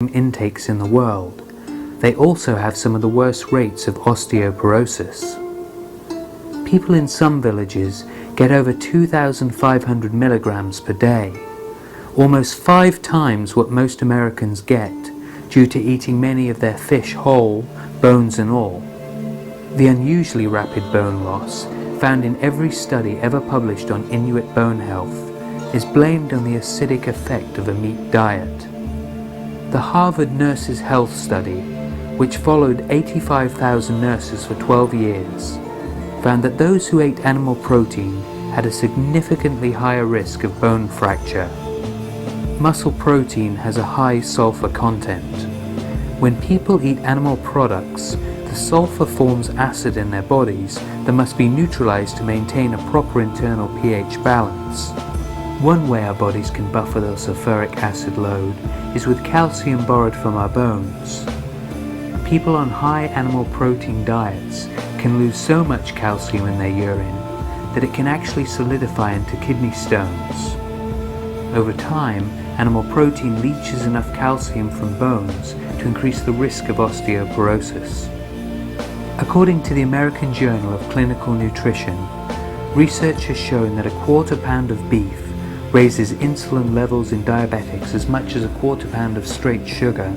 intakes in the world, they also have some of the worst rates of osteoporosis. People in some villages get over 2,500 milligrams per day, almost 5 times what most Americans get due to eating many of their fish whole, bones and all. The unusually rapid bone loss found in every study ever published on Inuit bone health is blamed on the acidic effect of a meat diet. The Harvard Nurses' Health Study, which followed 85,000 nurses for 12 years, found that those who ate animal protein had a significantly higher risk of bone fracture. Muscle protein has a high sulfur content. When people eat animal products, the sulfur forms acid in their bodies that must be neutralized to maintain a proper internal pH balance. One way our bodies can buffer the sulfuric acid load is with calcium borrowed from our bones. People on high animal protein diets can lose so much calcium in their urine that it can actually solidify into kidney stones. Over time, animal protein leaches enough calcium from bones to increase the risk of osteoporosis. According to the American Journal of Clinical Nutrition, research has shown that a quarter pound of beef raises insulin levels in diabetics as much as a quarter pound of straight sugar.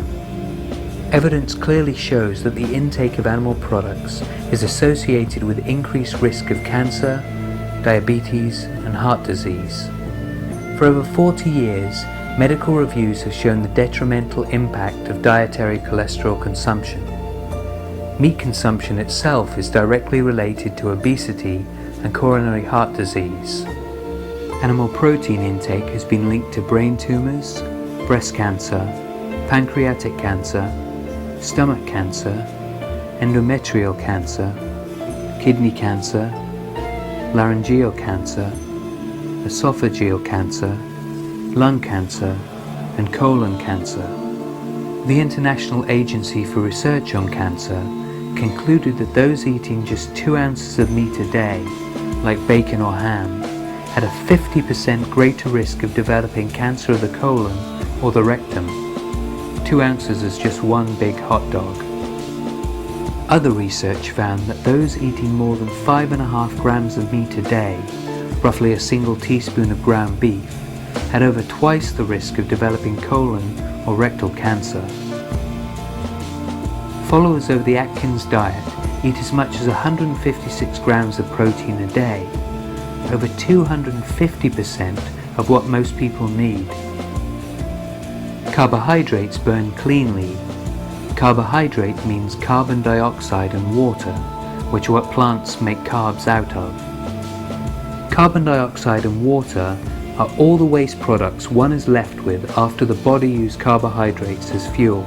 Evidence clearly shows that the intake of animal products is associated with increased risk of cancer, diabetes, and heart disease. For over 40 years, medical reviews have shown the detrimental impact of dietary cholesterol consumption. Meat consumption itself is directly related to obesity and coronary heart disease. Animal protein intake has been linked to brain tumors, breast cancer, pancreatic cancer, stomach cancer, endometrial cancer, kidney cancer, laryngeal cancer, esophageal cancer, lung cancer, and colon cancer. The International Agency for Research on Cancer concluded that those eating just 2 ounces of meat a day, like bacon or ham, had a 50% greater risk of developing cancer of the colon or the rectum. 2 ounces is just one big hot dog. Other research found that those eating more than 5.5 grams of meat a day, roughly a single teaspoon of ground beef, had over twice the risk of developing colon or rectal cancer. Followers of the Atkins diet eat as much as 156 grams of protein a day, over 250% of what most people need. Carbohydrates burn cleanly. Carbohydrate means carbon dioxide and water, which are what plants make carbs out of. Carbon dioxide and water are all the waste products one is left with after the body used carbohydrates as fuel.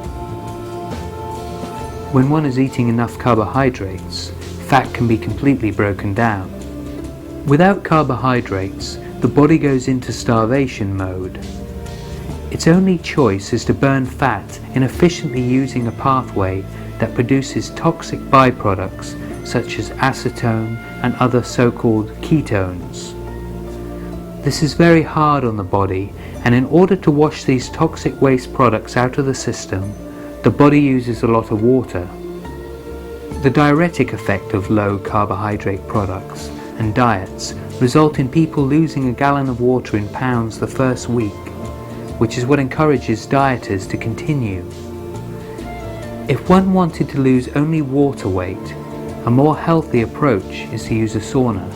When one is eating enough carbohydrates, fat can be completely broken down. Without carbohydrates, the body goes into starvation mode. Its only choice is to burn fat inefficiently using a pathway that produces toxic byproducts such as acetone and other so-called ketones. This is very hard on the body, and in order to wash these toxic waste products out of the system, the body uses a lot of water. The diuretic effect of low carbohydrate products and diets result in people losing a gallon of water in pounds the first week, which is what encourages dieters to continue. If one wanted to lose only water weight, a more healthy approach is to use a sauna.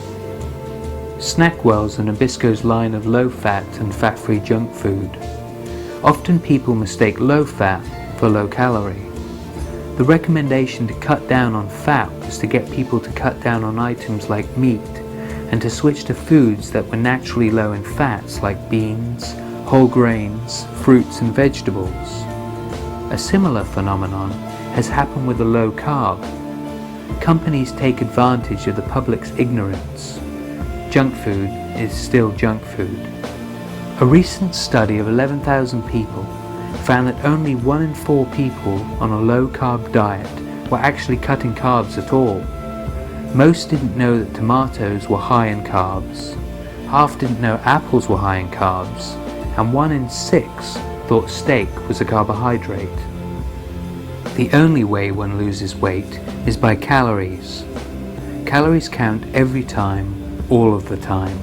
Snackwell's and Nabisco's line of low-fat and fat-free junk food. Often people mistake low-fat for low-calorie. The recommendation to cut down on fat was to get people to cut down on items like meat and to switch to foods that were naturally low in fats like beans, whole grains, fruits and vegetables. A similar phenomenon has happened with the low carb. Companies take advantage of the public's ignorance. Junk food is still junk food. A recent study of 11,000 people found that only 1 in 4 people on a low-carb diet were actually cutting carbs at all. Most didn't know that tomatoes were high in carbs, half didn't know apples were high in carbs, and 1 in 6 thought steak was a carbohydrate. The only way one loses weight is by calories. Calories count every time, all of the time.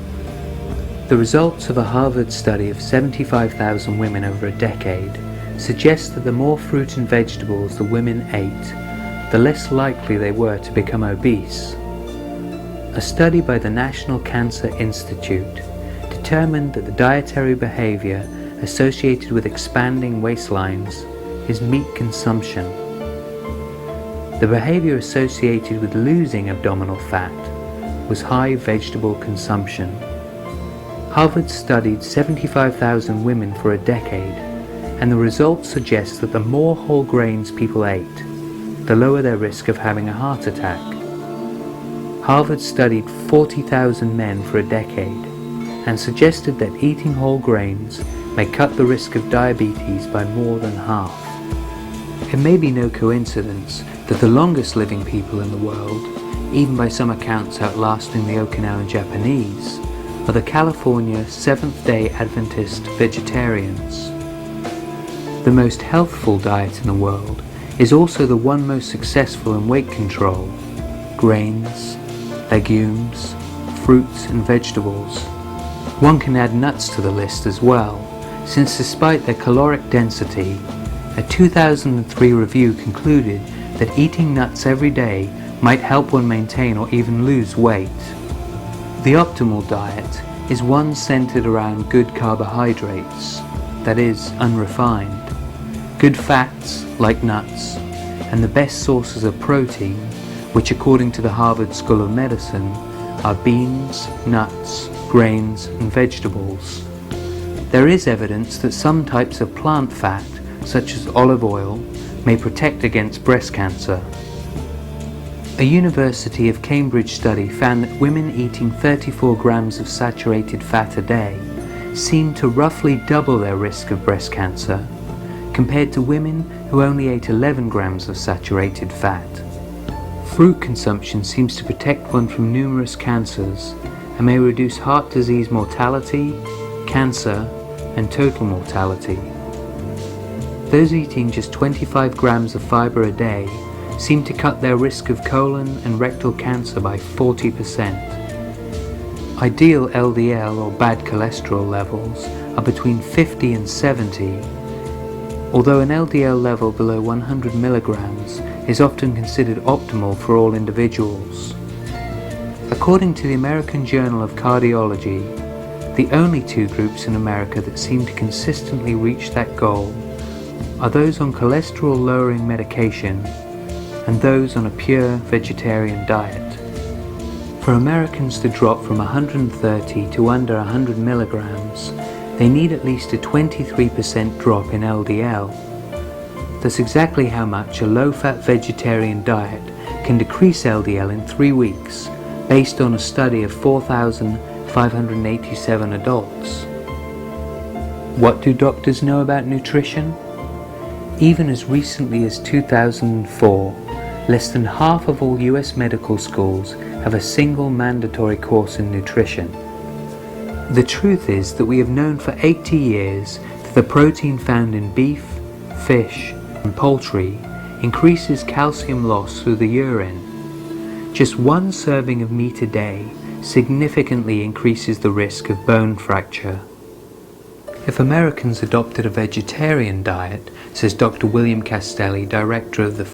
The results of a Harvard study of 75,000 women over a decade suggest that the more fruit and vegetables the women ate, the less likely they were to become obese. A study by the National Cancer Institute determined that the dietary behavior associated with expanding waistlines is meat consumption. The behavior associated with losing abdominal fat was high vegetable consumption. Harvard studied 75,000 women for a decade, and the results suggest that the more whole grains people ate, the lower their risk of having a heart attack. Harvard studied 40,000 men for a decade and suggested that eating whole grains may cut the risk of diabetes by more than half. It may be no coincidence that the longest living people in the world, even by some accounts outlasting the Okinawan Japanese, are the California Seventh-day Adventist vegetarians. The most healthful diet in the world is also the one most successful in weight control: grains, legumes, fruits and vegetables. One can add nuts to the list as well, since despite their caloric density, a 2003 review concluded that eating nuts every day might help one maintain or even lose weight. The optimal diet is one centered around good carbohydrates, that is, unrefined, good fats like nuts, and the best sources of protein, which according to the Harvard School of Medicine are beans, nuts, grains and vegetables. There is evidence that some types of plant fat, such as olive oil, may protect against breast cancer. A University of Cambridge study found that women eating 34 grams of saturated fat a day seemed to roughly double their risk of breast cancer, compared to women who only ate 11 grams of saturated fat. Fruit consumption seems to protect one from numerous cancers and may reduce heart disease mortality, cancer, and total mortality. Those eating just 25 grams of fiber a day seem to cut their risk of colon and rectal cancer by 40%. Ideal LDL or bad cholesterol levels are between 50 and 70, although an LDL level below 100 milligrams is often considered optimal for all individuals. According to the American Journal of Cardiology, the only two groups in America that seem to consistently reach that goal are those on cholesterol-lowering medication and those on a pure vegetarian diet. For Americans to drop from 130 to under 100 milligrams, they need at least a 23% drop in LDL. That's exactly how much a low-fat vegetarian diet can decrease LDL in 3 weeks, based on a study of 4,587 adults. What do doctors know about nutrition? Even as recently as 2004, less than half of all US medical schools have a single mandatory course in nutrition. The truth is that we have known for 80 years that the protein found in beef, fish, and poultry increases calcium loss through the urine. Just one serving of meat a day significantly increases the risk of bone fracture. If Americans adopted a vegetarian diet, says Dr. William Castelli, director of the